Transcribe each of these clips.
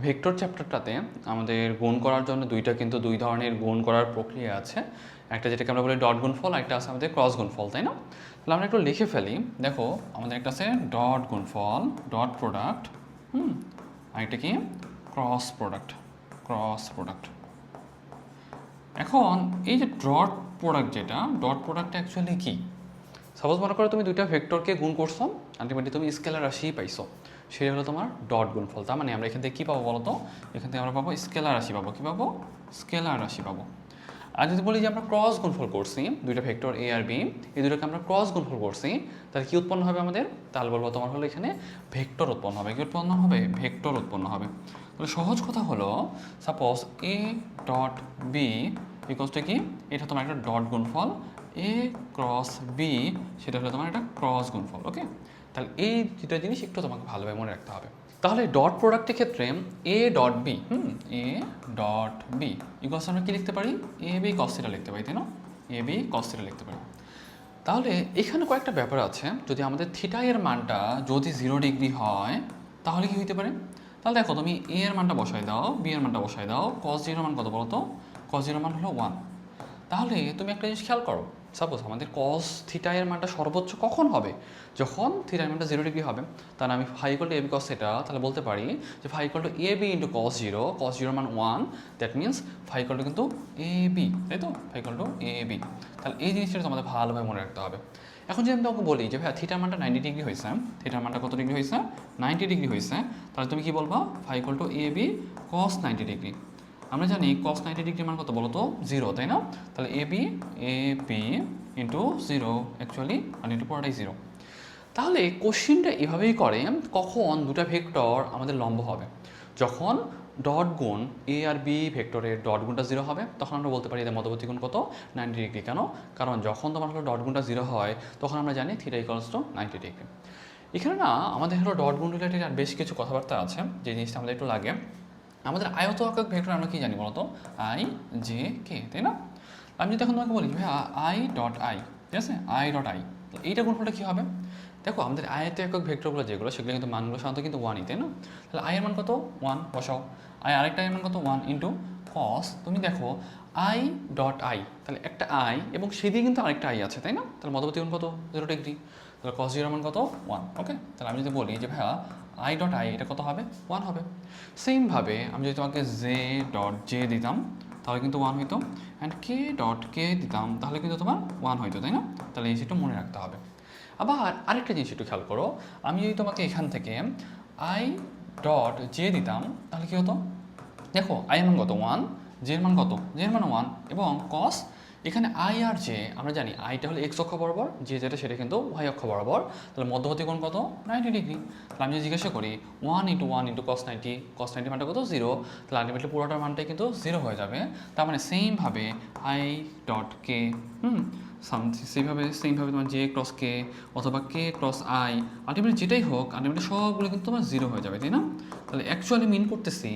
Vector চ্যাপ্টারটাতে আমাদের গুণ করার জন্য দুই ধরনের গুণ করার প্রক্রিয়া আছে। একটা যেটাকে আমরা বলি ডট গুণফল, একটা আছে আমাদের ক্রস গুণফল, তাই না? তাহলে আমরা একটু লিখে ফেলি। দেখো আমাদের একটা আছে ডট গুণফল, ডট প্রোডাক্ট, আর একটা কি ক্রস প্রোডাক্ট, ক্রস প্রোডাক্ট। এখন এই যে ডট প্রোডাক্ট, যেটা ডট প্রোডাক্ট অ্যাকচুয়ালি কি? সাপোজ মনে করো তুমি দুইটা ভেক্টরকে গুণ করছো, আলটিমেটলি তুমি স্কেলার রাশি পাইছো, সেটা হলো তোমার ডট গুণফল। তার মানে আমরা এখান থেকে কী পাবো বলো তো? এখান থেকে আমরা পাবো স্কেলার রাশি পাবো। কী পাবো? স্কেলার রাশি পাবো। আর যদি বলি যে আমরা ক্রস গুণফল করছি, দুইটা ভেক্টর এ আর বি, এই দুটোকে আমরা ক্রস গুণফল করছি, তাহলে কী উৎপন্ন হবে আমাদের? তাহলে বলবো তোমার হলো এখানে ভেক্টর উৎপন্ন হবে। কী উৎপন্ন হবে? ভেক্টর উৎপন্ন হবে। তাহলে সহজ কথা হলো, suppose A dot B equals to কি? এটা তোমার একটা ডট গুণফল, এ ক্রস বি সেটা হলো তোমার একটা ক্রস গুণফল। ওকে, তাহলে এই দুটো জিনিস একটু তোমাকে ভালোভাবে মনে রাখতে হবে। তাহলে ডট প্রোডাক্টের ক্ষেত্রে A dot B, A dot B equals আমরা কি লিখতে পারি? এ বি কস থিটা লিখতে পারি, তাই না? এ বি কস থিটা লিখতে পারি। তাহলে এখানে কয়েকটা ব্যাপার আছে। যদি আমাদের থিটা এর মানটা যদি 0 ডিগ্রি হয়, তাহলে কি হইতে পারে? তাহলে দেখো তুমি এ এর মানটা বসাই দাও, বি এর মানটা বসাই দাও, কস 0 মান কত বলো তো? কস 0 মান হলো 1। তাহলে তুমি একটা জিনিস খেয়াল করো, সাপোজ আমাদের কস থিটা এর মানটা সর্বোচ্চ কখন হবে? যখন থিটা এর মানটা 0 ডিগ্রি হবে। তাহলে আমি phi equal to A B cos theta, তাহলে বলতে পারি যে phi equal to A B into cos 0, cos 0 মান 1, that means phi equal to কিন্তু এ বি, তাই তো? Phi equal to A B. তাহলে এই জিনিসটা তোমাদের ভালোভাবে মনে রাখতে হবে। এখন যদি আমি তোমাকে বলি যে ভাই থিটার মানটা 90 ডিগ্রি হয়েছে, থিটার মানটা কত ডিগ্রি হয়েছে? 90 ডিগ্রি হয়েছে, তাহলে তুমি কি বলবা? Phi equal to A B cos 90 degree. আমরা জানি cos 90 ডিগ্রি মান কত বলো তো? 0, তাই না? তাহলে এ বি ইন্টু 0 অ্যাকচুয়ালি মানে ইন্টু পুরোটাই 0। তাহলে কোশ্চিনটা এভাবেই করে, কখন দুটা ভেক্টর আমাদের লম্ব হবে? যখন ডট গুণ এ আর বি ভেক্টরের ডট গুণটা 0 হবে, তখন আমরা বলতে পারি এদের মধ্যবর্তী কোণ কত? 90 ডিগ্রি। কেন? কারণ যখন তোমার হলো ডট গুণটা 0 হয়, তখন আমরা জানি থিটা ইকুয়ালস টু 90 ডিগ্রি। এখানে না আমাদের হলো ডট গুণ রিলেটেড আর বেশ কিছু কথাবার্তা আছে, যে জিনিসটা আমাদের একটু লাগে। আমাদের আয়ত একক ভেক্টর আমরা কি জানি বলতো? আই জে কে, তাই না? আমি যদি এখন তোমাকে বলি ভাই আই ডট আই, ঠিক আছে? আই ডট আই, এইটা গুণফলটা কী হবে? দেখো আমাদের আয়ত একক ভেক্টরগুলো যেগুলো, সেগুলো কিন্তু মানগুলো সাধারণত কিন্তু 1ই, তাই না? তাহলে আই এর মান কত? 1 বসাও। আই আরেকটা এর মান কত? 1 ইন্টু কস, তুমি দেখো আই ডট আই, তাহলে একটা আই এবং সেদিকে কিন্তু আরেকটা আই আছে, তাই না? তাহলে মধ্যবর্তী কোণ কত? 0 ডিগ্রি। তাহলে কস 0 মান কত? 1। ওকে, তাহলে আমি যদি বলি যে ভাইয়া আই ডট আই, এটা কত হবে? 1 হবে। সেমভাবে আমি যদি তোমাকে জে ডট জে দিতাম, তাহলে কিন্তু 1 হইতো, অ্যান্ড কে ডট কে দিতাম, তাহলে কিন্তু তোমার 1 হইতো, তাই না? তাহলে এই জিনিসটা মনে রাখতে হবে। আবার আরেকটা জিনিস একটু খেয়াল করো, আমি যদি তোমাকে এখান থেকে আই ডট জে দিতাম, তাহলে কী হতো? দেখো আই এর মান কত? 1, জে এর মান কত? জে এর মান 1, এবং কস এখানে আই আর জে আমরা জানি আইটা হলো এক্স অক্ষ বরাবর, যে যেটা সেটা কিন্তু ওয়াই অক্ষ বরাবর। তাহলে মধ্যবর্তী কোণ কত? 90 ডিগ্রি। তাহলে আমি যদি জিজ্ঞাসা করি 1 ইন্টু কস 90, কস 90 মানটা কত? 0। তাহলে আলটিমেটলি পুরোটার মানটাই কিন্তু 0 হয়ে যাবে। তার মানে সেমভাবে আই ডট কে, সেমভাবে তোমার জে ক্রস কে অথবা কে ক্রস আই, আলটিমেটলি যেটাই হোক, আলটিমেটলি সবগুলো কিন্তু তোমার 0 হয়ে যাবে, তাই না? তাহলে অ্যাকচুয়ালি মিন করতেছি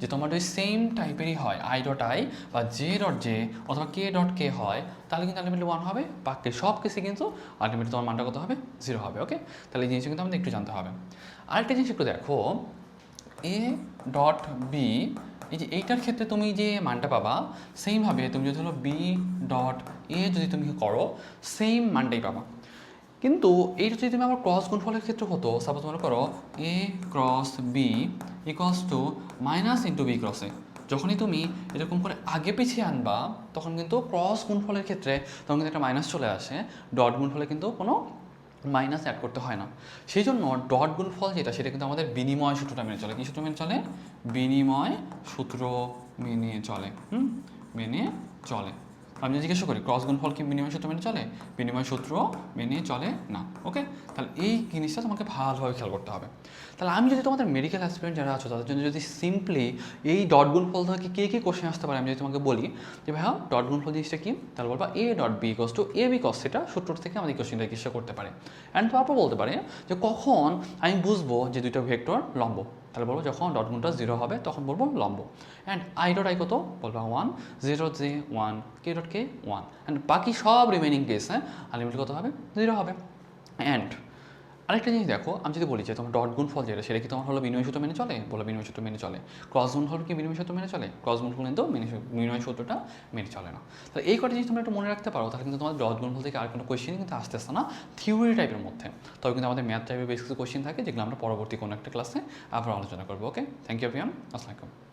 যে তোমার যদি সেম টাইপেরই হয় আই ডট আই বা জে ডট জে অথবা কে ডট কে হয়, তাহলে কিন্তু আলটিমেটলি 1 হবে। বাকি সব কেসে কিন্তু আলটিমেটলি তোমার মানটা কত হবে? 0 হবে। ওকে, তাহলে এই জিনিসটা কিন্তু আমাদের একটু জানতে হবে। আরেকটা জিনিস একটু দেখো, এ ডট বি, এই যে এইটার ক্ষেত্রে তুমি যে মানটা পাবা, সেইমভাবে তুমি যদি হলো বি ডট এ যদি তুমি করো, সেম মানটাই পাবা। কিন্তু এইটা যদি তুমি আমার ক্রস গুণফলের ক্ষেত্রে হতো, সাপোজ মনে করো A cross B equals to minus into B cross A, যখনই তুমি এরকম করে আগে পিছিয়ে আনবা, তখন কিন্তু ক্রস গুণফলের ক্ষেত্রে তখন কিন্তু একটা মাইনাস চলে আসে। ডট গুণফলে কিন্তু কোনো মাইনাস অ্যাড করতে হয় না। সেই জন্য ডট গুণফল যেটা, সেটা কিন্তু আমাদের বিনিময় সূত্রটা মেনে চলে। কী সূত্র মেনে চলে? বিনিময় সূত্র মেনে চলে, মেনে চলে। আমি জিজ্ঞাসা করি ক্রস গুণফল কি বিনিময় সূত্র মেনে চলে? বিনিময় সূত্র মেনে চলে না। ওকে, তাহলে এই জিনিসটা তোমাকে ভালোভাবে খেয়াল করতে হবে। তাহলে আমি যদি তোমাদের মেডিকেল অ্যাসপিরেন্ট যারা আছো, তাদের জন্য যদি সিম্পলি এই ডট গুণফল থেকে কে কোশ্চেন আসতে পারে, আমি যদি তোমাকে বলি যে ভাইয়া ডট গুণফল জিনিসটা কি, তাহলে বলবা A dot B equals to A B cos theta, সূত্র থেকে আমাদের কোশ্চেনটা জিজ্ঞাসা করতে পারে। অ্যান্ড তারপর বলতে পারে যে কখন আমি বুঝবো যে দুইটা ভেক্টর লম্ব, তাহলে বলবো যখন ডট গুণটা 0 হবে তখন বলবো লম্ব। অ্যান্ড আই ডট আই কত? বলবা 1, J dot J 1, K dot K 1, and বাকি সব রিমেনিং কেস আলটিমেটলি কত হবে? 0 হবে। অ্যান্ড আরেকটা জিনিস দেখো, আমি যদি বলি যে তোমার ডট গুণফল যেটা, সেটা কি তোমার হলো বিনিময় সূত্র মেনে চলে? বলো বিনিময় সূত্র মেনে চলে। ক্রস গুণফল কি বিনিময় সূত্র মেনে চলে? ক্রস গুণফল কিন্তু বিনিময় সূত্রটা মেনে চলে না। তাহলে এই কটা জিনিস তোমরা একটু মনে রাখতে পারো, তাহলে কিন্তু তোমাদের ডট গুণফল থেকে আর কোনো কোয়েশ্চেন কিন্তু আসতেছে না থিওরি টাইপের মধ্যে। তবে কিন্তু আমাদের ম্যাথ টাইপের বেশ কিছু কোয়েশ্চেন থাকে, যেগুলো আমরা পরবর্তী কোনো একটা ক্লাসে আবার আলোচনা করবো। ওকে, থ্যাংক ইউ এভরিওয়ান, আসসালামু আলাইকুম।